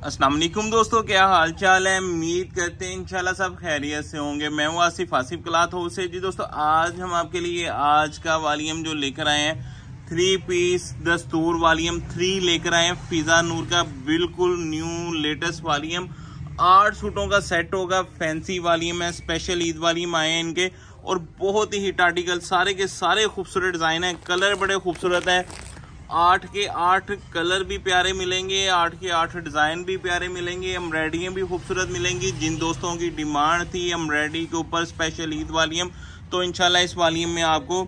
अस्सलाम वालेकुम दोस्तों, क्या हाल चाल है। उम्मीद करते हैं इंशाल्लाह सब खैरियत से होंगे। मैं हूँ आसिफ क्लॉथ हाउस से। जी दोस्तों, आज हम आपके लिए आज का वॉल्यूम जो लेकर आए हैं 3 पीस दस्तूर वॉल्यूम 3 लेकर आए हैं। फिजा नूर का बिल्कुल न्यू लेटेस्ट वॉल्यूम 8 सूटों का सेट होगा। फैंसी वॉल्यूम है, स्पेशल ईद वॉल्यूम आए हैं इनके और बहुत ही हिट आर्टिकल, सारे के सारे खूबसूरत डिजाइन है, कलर बड़े खूबसूरत है। 8 के 8 कलर भी प्यारे मिलेंगे, 8 के 8 डिजाइन भी प्यारे मिलेंगे, एम्ब्रॉयडरियाँ भी खूबसूरत मिलेंगी। जिन दोस्तों की डिमांड थी एम्ब्रॉयडरी के ऊपर स्पेशल ईद वॉल्यूम, तो इंशाल्लाह इस वॉल्यूम में आपको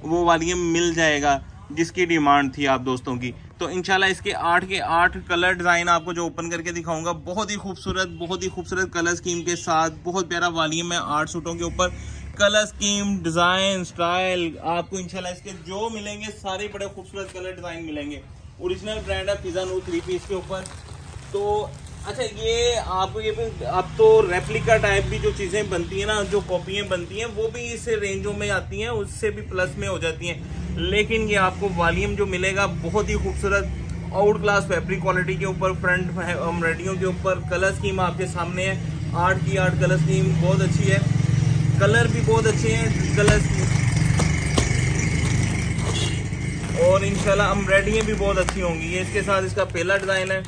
वो वॉल्यूम मिल जाएगा जिसकी डिमांड थी आप दोस्तों की। तो इंशाल्लाह इसके 8 के 8 कलर डिजाइन आपको जो ओपन करके दिखाऊंगा, बहुत ही खूबसूरत कलर स्कीम के साथ बहुत प्यारा वॉल्यूम है। 8 सूटों के ऊपर कलर स्कीम, डिजाइन, स्टाइल आपको इंशाल्लाह इसके जो मिलेंगे सारे बड़े खूबसूरत कलर डिजाइन मिलेंगे। ओरिजिनल ब्रांड है फिजा नूर 3 पीस के ऊपर। तो अच्छा, ये आपको ये भी अब तो रेप्लिका टाइप भी जो चीजें बनती है ना, जो कॉपियां बनती हैं, वो भी इस रेंजों में आती हैं, उससे भी प्लस में हो जाती हैं। लेकिन ये आपको वॉल्यूम जो मिलेगा बहुत ही खूबसूरत आउट क्लास फैब्रिक क्वालिटी के ऊपर, फ्रंट एम्ब्रॉयडरियों के ऊपर कलर स्कीम आपके सामने है। 8 की 8 कलर स्कीम बहुत अच्छी है, कलर भी बहुत अच्छे हैं कलर स्कीम, और इंशाल्लाह एम्ब्रॉयडरियां भी बहुत अच्छी होंगी। ये इसके साथ इसका पहला डिजाइन है,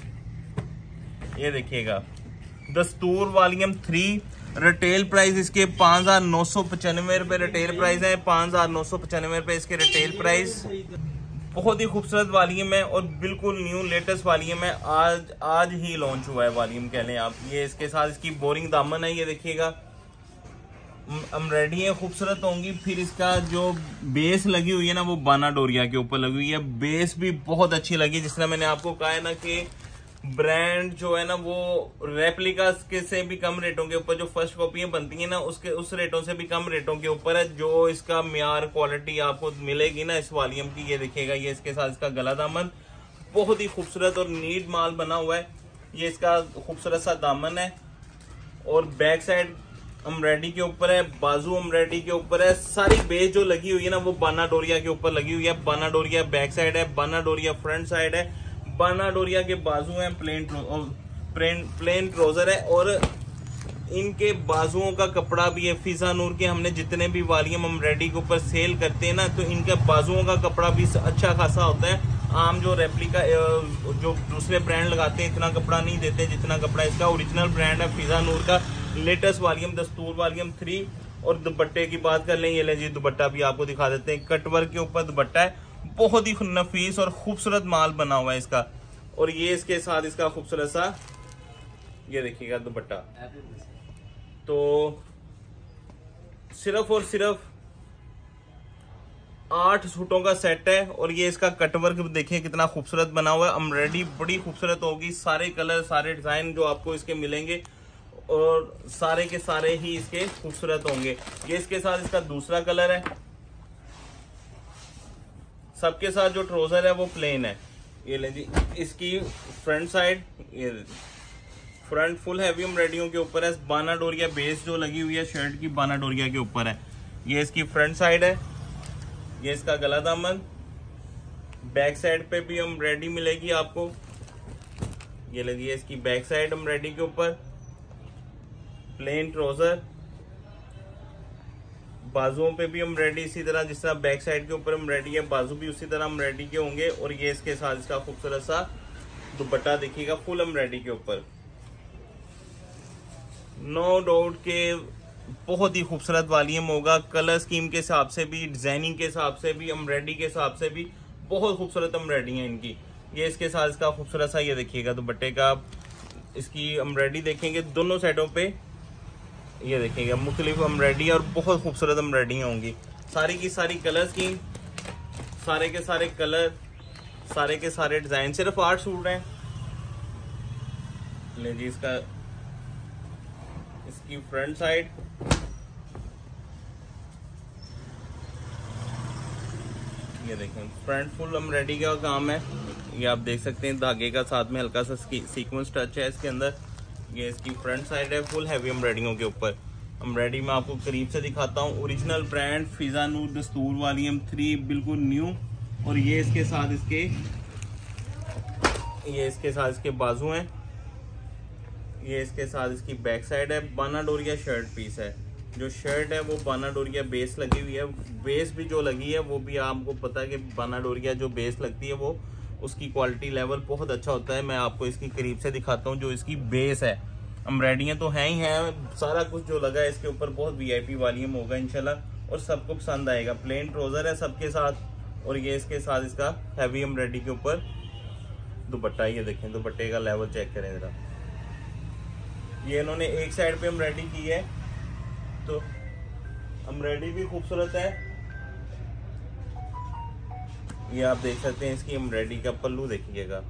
ये देखिएगा दस्तूर वॉल्यूम 3। रिटेल प्राइस इसके 5,995 रुपए रिटेल प्राइस है, 5,995 रुपए इसके रिटेल प्राइस। बहुत ही खूबसूरत वॉल्यूम है और बिल्कुल न्यू लेटेस्ट वॉल्यूम है, आज ही लॉन्च हुआ है वॉल्यूम कह लें आप। ये इसके साथ इसकी बोरिंग दामन है, ये देखिएगा एम्ब्रॉयडरियाँ खूबसूरत होंगी। फिर इसका जो बेस लगी हुई है ना, वो बाना डोरिया के ऊपर लगी हुई है, बेस भी बहुत अच्छी लगी। जिस तरह मैंने आपको कहा है ना कि ब्रांड जो है ना वो रेप्लिका के से भी कम रेटों के ऊपर, जो फर्स्ट कॉपियां बनती हैं ना उसके उस रेटों से भी कम रेटों के ऊपर है जो इसका म्यार क्वालिटी आपको मिलेगी ना इस वॉल्यूम की। ये देखिएगा, ये इसके साथ इसका गला दामन बहुत ही खूबसूरत और नीट माल बना हुआ है। ये इसका खूबसूरत सा दामन है और बैक साइड एम्ब्रॉयडरी के ऊपर है, बाजू एम्ब्रॉयडरी के ऊपर है। सारी बेस जो लगी हुई है ना वो बाना डोरिया के ऊपर लगी हुई है। बाना डोरिया बैक साइड है, बाना डोरिया फ्रंट साइड है, बाना डोरिया के बाजू है, प्लेन ट्राउजर है और इनके बाजुओं का कपड़ा भी है। फिजा नूर के हमने जितने भी वॉल्यूम एम्ब्रॉयडरी के ऊपर सेल करते हैं ना, तो इनके बाजुओं का कपड़ा भी अच्छा खासा होता है। आम जो रेप्लिका जो दूसरे ब्रांड लगाते हैं इतना कपड़ा नहीं देते जितना कपड़ा इसका। ओरिजिनल ब्रांड है फिजा नूर का लेटेस्ट वॉल्यूम दस्तूर वॉल्यूम 3। और दुपट्टे की बात कर लें, ये ले जी दुपट्टा भी आपको दिखा देते हैं। कटवर्क के ऊपर दुपट्टा है, बहुत ही नफीस और खूबसूरत माल बना हुआ है इसका। और ये इसके साथ इसका खूबसूरत सा ये देखिएगा दुपट्टा। तो सिर्फ और सिर्फ 8 सूटों का सेट है और ये इसका कटवर्क देखिए कितना खूबसूरत बना हुआ है। एम्ब्रॉयडरी बड़ी खूबसूरत होगी, सारे कलर सारे डिजाइन जो आपको इसके मिलेंगे और सारे के सारे ही इसके खूबसूरत होंगे। ये इसके साथ इसका दूसरा कलर है। सबके साथ जो ट्राउजर है वो प्लेन है। ये ले जी इसकी फ्रंट साइड, ये फ्रंट फुल हैवी एम्ब्रॉयडरियों के ऊपर है। बाना डोरिया बेस जो लगी हुई है शर्ट की बाना डोरिया के ऊपर है। ये इसकी फ्रंट साइड है, ये इसका गला दामन, बैक साइड पे भी एम्ब्रॉयडरी मिलेगी आपको। ये ले जी इसकी बैक साइड एम्ब्रॉयडरी के ऊपर, प्लेन ट्राउजर, बाजुओं पे भी एम्ब्रॉयडरी इसी तरह जिस तरह बैक साइड के ऊपर एम्ब्रॉयडरी है, बाजू भी उसी तरह एम्ब्रॉयडरी के होंगे। और ये इसके साथ इसका खूबसूरत सा दुपट्टा देखिएगा फुल एम्ब्रॉयडरी के ऊपर। नो डाउट के बहुत ही खूबसूरत वॉल्यूम होगा, कलर स्कीम के हिसाब से भी, डिजाइनिंग के हिसाब से भी, एम्ब्रॉयडरी के हिसाब से भी बहुत खूबसूरत एम्ब्रॉयडरी है इनकी। ये इसके साथ इसका खूबसूरत सा ये देखिएगा दुपट्टे का, इसकी एम्ब्रॉयडरी देखेंगे दोनों साइडों पे, ये देखिएगा मुख्तलिफ एम्ब्रॉयडरी और बहुत खूबसूरत एम्ब्रॉयडरी होंगी। सारी की सारी कलर स्कीम, सारे के सारे कलर, सारे के सारे डिजाइन। सिर्फ 8 सूट हैं। ले जी इसकी फ्रंट साइड, ये देखें फ्रंट फुल एम्ब्रॉयडरी का काम है। ये आप देख सकते हैं धागे का साथ में हल्का सा सीक्वेंस टच है इसके अंदर। ये इसकी फ्रंट साइड है फुल हैवी एम्ब्रॉयडरियों के ऊपर। एम्ब्रॉयडरी में आपको करीब से दिखाता हूँ। ओरिजिनल ब्रांड फिजा नूर दस्तूर वॉल्यूम 3 बिल्कुल न्यू। और ये इसके साथ इसके बाजू हैं, ये इसके साथ इसकी बैक साइड है। बाना डोरिया शर्ट पीस है। जो शर्ट है वो बाना डोरिया बेस लगी हुई है। बेस भी जो लगी है वो भी आपको पता है कि बाना डोरिया जो बेस लगती है वो उसकी क्वालिटी लेवल बहुत अच्छा होता है। मैं आपको इसकी करीब से दिखाता हूँ। जो इसकी बेस है, एम्ब्रॉयडरियाँ तो हैं ही हैं, सारा कुछ जो लगा है इसके ऊपर बहुत वीआईपी वॉल्यूम होगा इंशाल्लाह और सबको पसंद आएगा। प्लेन ट्राउजर है सबके साथ और ये इसके साथ इसका हैवी एम्ब्रॉयडरी के ऊपर दुपट्टा। ये देखें दुपट्टे का लेवल चेक करें जरा। ये इन्होंने एक साइड पे एम्ब्रॉयडरी की है तो एम्ब्रॉयडरी भी खूबसूरत है। ये आप देख सकते हैं इसकी एम्ब्रॉयडरी का पल्लू देखिएगा।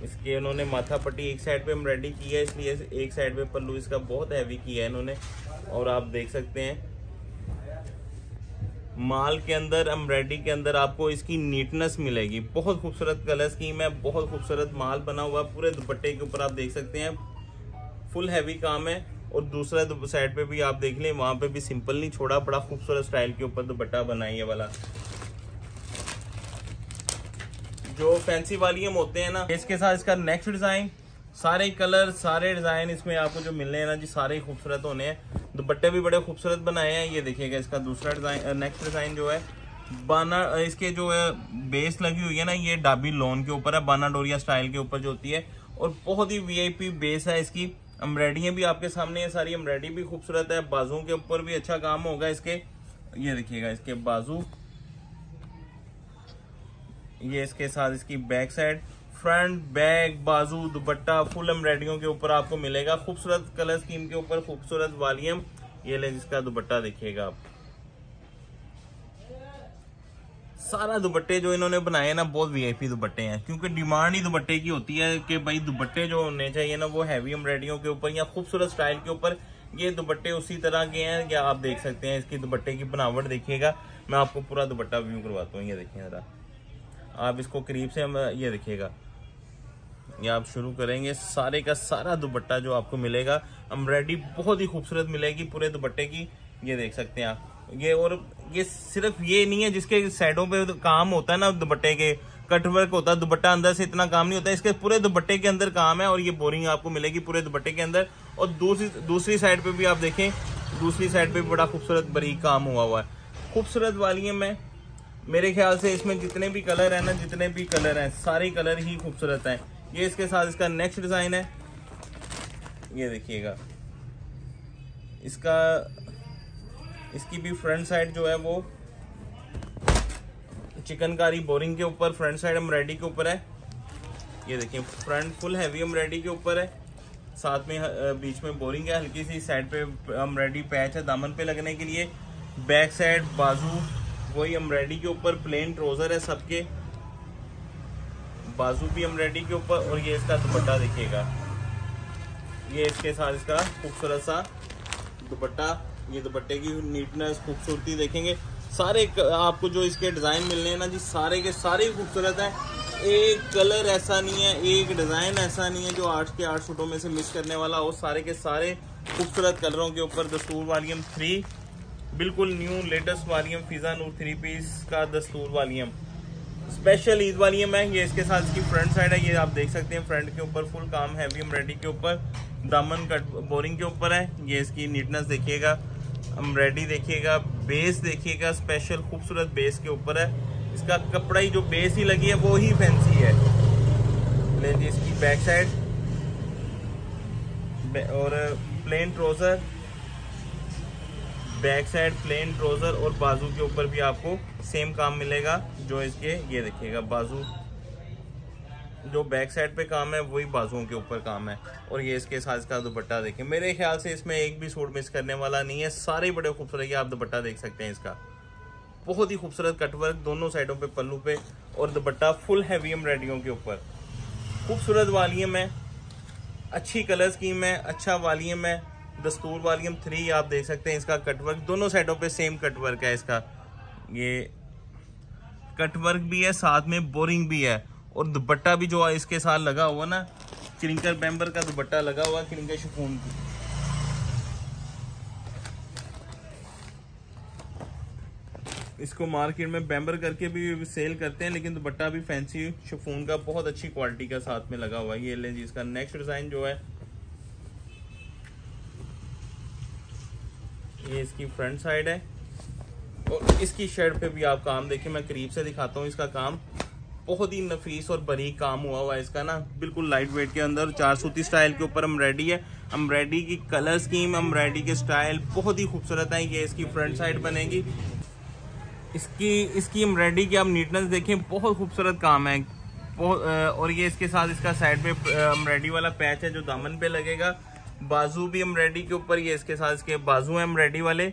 इसके उन्होंने माथा पट्टी एक साइड पे एम्ब्रॉयडरी की है, इसलिए एक साइड पे पल्लू इसका बहुत हैवी किया है इन्होंने। और आप देख सकते हैं माल के अंदर एम्ब्रॉयडरी के अंदर आपको इसकी नीटनेस मिलेगी। बहुत खूबसूरत कलर स्कीम है, बहुत खूबसूरत माल बना हुआ पूरे दुपट्टे के ऊपर। आप देख सकते हैं फुल हैवी काम है। और दूसरा साइड पे भी आप देख लें, वहां पे भी सिंपल नहीं छोड़ा, बड़ा खूबसूरत स्टाइल के ऊपर दुपट्टा बनाई है वाला। जो फैंसी वॉल्यूम होते हैं ना, इसके साथ इसका नेक्स्ट डिजाइन, सारे कलर सारे डिजाइन इसमें आपको जो मिलने हैं ना जी, सारे खूबसूरत होने हैं। दुपट्टे भी बड़े खूबसूरत बनाए हैं। ये देखिएगा इसका दूसरा डिजाइन, नेक्स्ट डिजाइन जो है बाना, इसके जो है बेस लगी हुई है ना, ये डाबी लोन के ऊपर है, बाना डोरिया स्टाइल के ऊपर जो होती है। और बहुत ही वीआईपी बेस है इसकी। एम्ब्रॉयडरियाँ भी आपके सामने है, सारी एम्ब्रॉयडरी भी खूबसूरत है। बाजुओं के ऊपर भी अच्छा काम होगा इसके। ये देखिएगा इसके बाजू, ये इसके साथ इसकी बैक साइड, फ्रंट बैक बाजू दुपट्टा फुल एम्ब्रॉयडरियों के ऊपर आपको मिलेगा। खूबसूरत कलर स्कीम के ऊपर खूबसूरत वॉल्यूम। ये ले जिसका दुपट्टा देखिएगा आप। सारा दुपट्टे जो इन्होंने बनाए हैं ना बहुत वीआईपी दुपट्टे हैं, क्योंकि डिमांड ही दुपट्टे की होती है कि भाई दुपट्टे जो होने चाहिए ना वो हैवी एम्ब्रॉयडरियों के ऊपर या खूबसूरत स्टाइल के ऊपर। ये दुपट्टे उसी तरह के हैं। या आप देख सकते हैं इसकी दुपट्टे की बनावट देखिएगा। मैं आपको पूरा दुपट्टा व्यू करवाता हूँ। ये देखिए जरा आप इसको करीब से, ये देखिएगा, ये आप शुरू करेंगे सारे का सारा दुपट्टा जो आपको मिलेगा एम्ब्रॉयडरी बहुत ही खूबसूरत मिलेगी पूरे दुपट्टे की। ये देख सकते हैं आप ये। और ये सिर्फ ये नहीं है जिसके साइडों पे काम होता है ना दुपट्टे के, कट वर्क होता है, दुपट्टा अंदर से इतना काम नहीं होता, इसके पूरे दुपट्टे के अंदर काम है। और ये बोरिंग आपको मिलेगी पूरे दुपट्टे के अंदर। और दूसरी साइड पे भी आप देखें, दूसरी साइड पे भी बड़ा खूबसूरत बारीक काम हुआ है। खूबसूरत वॉल्यूम है। मेरे ख्याल से इसमें जितने भी कलर है ना, जितने भी कलर हैं सारे कलर ही खूबसूरत हैं। ये इसके साथ इसका नेक्स्ट डिजाइन है। ये देखिएगा इसकी भी फ्रंट साइड जो है वो चिकनकारी बोरिंग के ऊपर, फ्रंट साइड एम्ब्रॉयडरी के ऊपर है। ये देखिए फ्रंट फुल हैवी एम्ब्रॉयडरी के ऊपर है, साथ में बीच में बोरिंग है, हल्की सी साइड पे एम्ब्रॉयडरी पैच है दामन पे लगने के लिए। बैक साइड बाजू वही एम्ब्रॉयडरी के ऊपर, प्लेन ट्राउजर है सबके, बाजू भी एम्ब्रॉयडरी के ऊपर। और ये इसका दुपट्टा देखिएगा, ये इसके साथ इसका खूबसूरत सा दुपट्टा। ये दुपट्टे की नीटनेस खूबसूरती देखेंगे। सारे आपको जो इसके डिजाइन मिलने हैं ना जी, सारे के सारे खूबसूरत हैं। एक कलर ऐसा नहीं है, एक डिजाइन ऐसा नहीं है जो 8 के 8 सूटों में से मिस करने वाला हो। सारे के सारे खूबसूरत कलरों के ऊपर दस्तूर वॉल्यूम 3, बिल्कुल न्यू लेटेस्ट वॉल्यूम फिजा नूर 3 पीस का दस्तूर वॉल्यूम स्पेशल ईद वॉल्यूम है। ये इसके साथ इसकी फ्रंट साइड है, ये आप देख सकते हैं फ्रंट के ऊपर फुल काम हैवी एम्ब्रॉयडरी के ऊपर, दामन कट बोरिंग के ऊपर है। ये इसकी नीटनेस देखिएगा, एम्ब्रॉयडरी देखिएगा, बेस देखिएगा, स्पेशल खूबसूरत बेस के ऊपर है। इसका कपड़ा ही जो बेस ही लगी है वो ही फैंसी है। ले जी इसकी बैक साइड और plane trouser, back side plane trouser और बाजू के ऊपर भी आपको सेम काम मिलेगा जो इसके। ये देखिएगा बाजू जो बैक साइड पे काम है वही बाजुओं के ऊपर काम है। और ये इसके साथ इसका दुपट्टा देखें, मेरे ख्याल से इसमें एक भी सूट मिस करने वाला नहीं है, सारे बड़े खूबसूरत। ये आप दुपट्टा देख सकते हैं इसका, बहुत ही खूबसूरत कटवर्क दोनों साइडों पे पल्लू पे, और दुपट्टा फुल हैवी एम्ब्रॉयडरियों के ऊपर। खूबसूरत वॉल्यूम है, अच्छी कलर स्कीम है, अच्छा वॉल्यूम है। दस्तूर वॉल्यूम 3 आप देख सकते हैं, इसका कटवर्क दोनों साइडों पे सेम कटवर्क है इसका। ये कटवर्क भी है, साथ में बोरिंग भी है। और दुपट्टा भी जो इसके साथ लगा हुआ ना, क्रिंकर बैम्बर का दुपट्टा लगा हुआ, क्रिंकर शिफॉन की। इसको मार्केट में बैम्बर करके भी सेल करते हैं, लेकिन दुपट्टा भी फैंसी शिफॉन का बहुत अच्छी क्वालिटी का साथ में लगा हुआ है। ये लें जी, इसका नेक्स्ट डिजाइन जो है ये इसकी फ्रंट साइड है और इसकी शर्ट पे भी आप काम देखिए, मैं करीब से दिखाता हूँ। इसका काम बहुत ही नफीस और बारीक काम हुआ है इसका ना, बिल्कुल लाइट वेट के अंदर 4 सूती स्टाइल के ऊपर एम्ब्रॉयडरी है। एम्ब्रॉयडरी की कलर स्कीम, एम्ब्रॉयडरी के स्टाइल बहुत ही खूबसूरत है। ये इसकी फ्रंट साइड बनेगी। इसकी एम्ब्रॉयडरी की आप नीटनेस देखें, बहुत खूबसूरत काम है और ये इसके साथ इसका साइड पे एम्ब्रॉयडरी वाला पैच है जो दामन पे लगेगा। बाजू भी एम्ब्रॉयडरी के ऊपर, ये इसके साथ इसके बाजू है एम्ब्रॉयडरी वाले।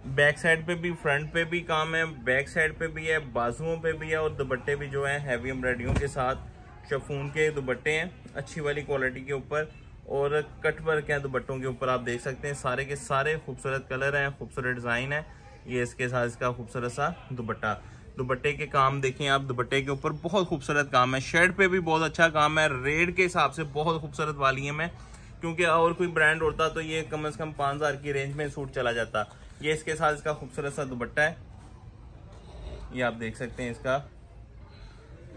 बैक साइड पे भी, फ्रंट पे भी काम है, बैक साइड पे भी है, बाजुओं पे भी है और दुपट्टे भी जो है हैवी एम्ब्रॉयडरियों के साथ शिफॉन के दुपट्टे हैं अच्छी वाली क्वालिटी के ऊपर और कट वर्क है दुपट्टों के ऊपर। आप देख सकते हैं सारे के सारे खूबसूरत कलर हैं, खूबसूरत डिजाइन है। ये इसके साथ इसका खूबसूरत सा दुपट्टा, दुपट्टे के काम देखें आप, दुपट्टे के ऊपर बहुत खूबसूरत काम है। शर्ट पे भी बहुत अच्छा काम है। रेट के हिसाब से बहुत खूबसूरत वॉल्यूम है, क्योंकि और कोई ब्रांड होता तो ये कम से कम 5000 की रेंज में सूट चला जाता। ये इसके साथ इसका खूबसूरत सा दुपट्टा है, ये आप देख सकते हैं इसका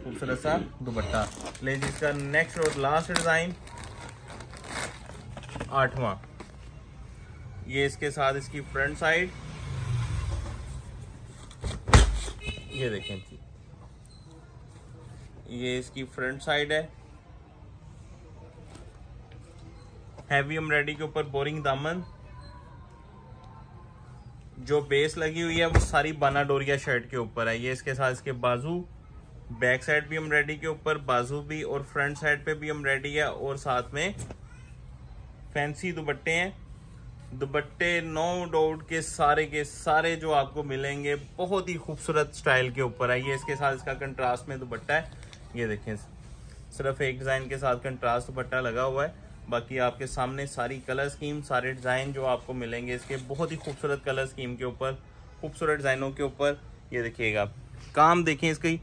खूबसूरत सा दुपट्टा। ले जी, इसका नेक्स्ट और लास्ट डिजाइन 8वां, ये इसके साथ इसकी फ्रंट साइड, ये देखें जी, ये इसकी फ्रंट साइड है। हैवी एम्ब्रॉयडरी के ऊपर बोरिंग दामन, जो बेस लगी हुई है वो सारी बाना डोरिया शर्ट के ऊपर है। ये इसके साथ इसके बाजू, बैक साइड भी एम्ब्रॉयडरी के ऊपर, बाजू भी और फ्रंट साइड पे भी एम्ब्रॉयडरी है और साथ में फैंसी दुपट्टे हैं। दुपट्टे नो डाउट के सारे जो आपको मिलेंगे बहुत ही खूबसूरत स्टाइल के ऊपर है। ये इसके साथ इसका कंट्रास्ट में दुपट्टा है, ये देखें सिर्फ एक डिजाइन के साथ कंट्रास्ट दुपट्टा लगा हुआ है। बाकी आपके सामने सारी कलर स्कीम, सारे डिजाइन जो आपको मिलेंगे इसके बहुत ही खूबसूरत कलर स्कीम के ऊपर, खूबसूरत डिजाइनों के ऊपर। ये देखिएगा काम देखें, इसकी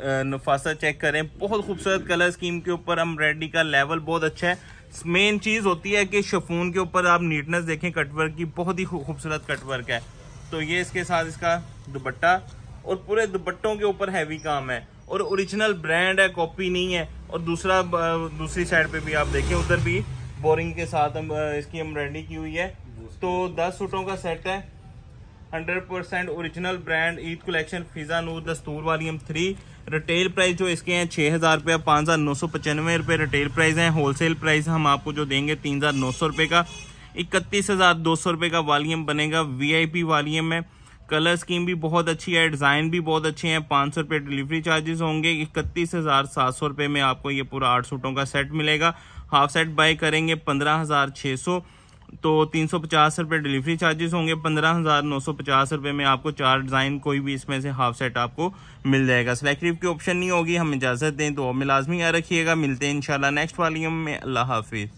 नफासा चेक करें, बहुत खूबसूरत कलर स्कीम के ऊपर। एम्ब्रॉयडरी का लेवल बहुत अच्छा है। मेन चीज होती है कि शिफॉन के ऊपर आप नीटनेस देखें, कटवर्क की बहुत ही खूबसूरत कटवर्क है। तो ये इसके साथ इसका दुपट्टा और पूरे दुपट्टों के ऊपर हैवी काम है और ओरिजिनल ब्रांड है, कॉपी नहीं है। और दूसरी साइड पे भी आप देखें, उधर भी बोरिंग के साथ इसकी एम्ब्रॉयडरी की हुई है। तो 10 सूटों का सेट है, 100% ओरिजिनल ब्रांड, ईद कलेक्शन, फिजा नूर दस्तूर वॉल्यूम 3। रिटेल प्राइस जो इसके हैं 6000 रुपये, 5995 रुपये रिटेल प्राइस हैं। होलसेल प्राइस हम आपको जो देंगे 3900 रुपये का। 31200 रुपये का वॉल्यूम बनेगा, VIP वॉल्यूम है। कलर स्कीम भी बहुत अच्छी है, डिजाइन भी बहुत अच्छे हैं। 500 रुपये डिलीवरी चार्जेस होंगे। 31700 रुपये में आपको ये पूरा 8 सूटों का सेट मिलेगा। हाफ सेट बाय करेंगे 15600, तो 350 रुपये डिलीवरी चार्जेस होंगे। 15950 रुपये में आपको 4 डिजाइन कोई भी इसमें से हाफ सेट आपको मिल जाएगा। सिलेक्टिव की ऑप्शन नहीं होगी। हम इजाजत दें तो में लाजमी याद रखिएगा। मिलते हैं इंशाल्लाह नेक्स्ट वॉल्यूम में। अल्लाह हाफिज।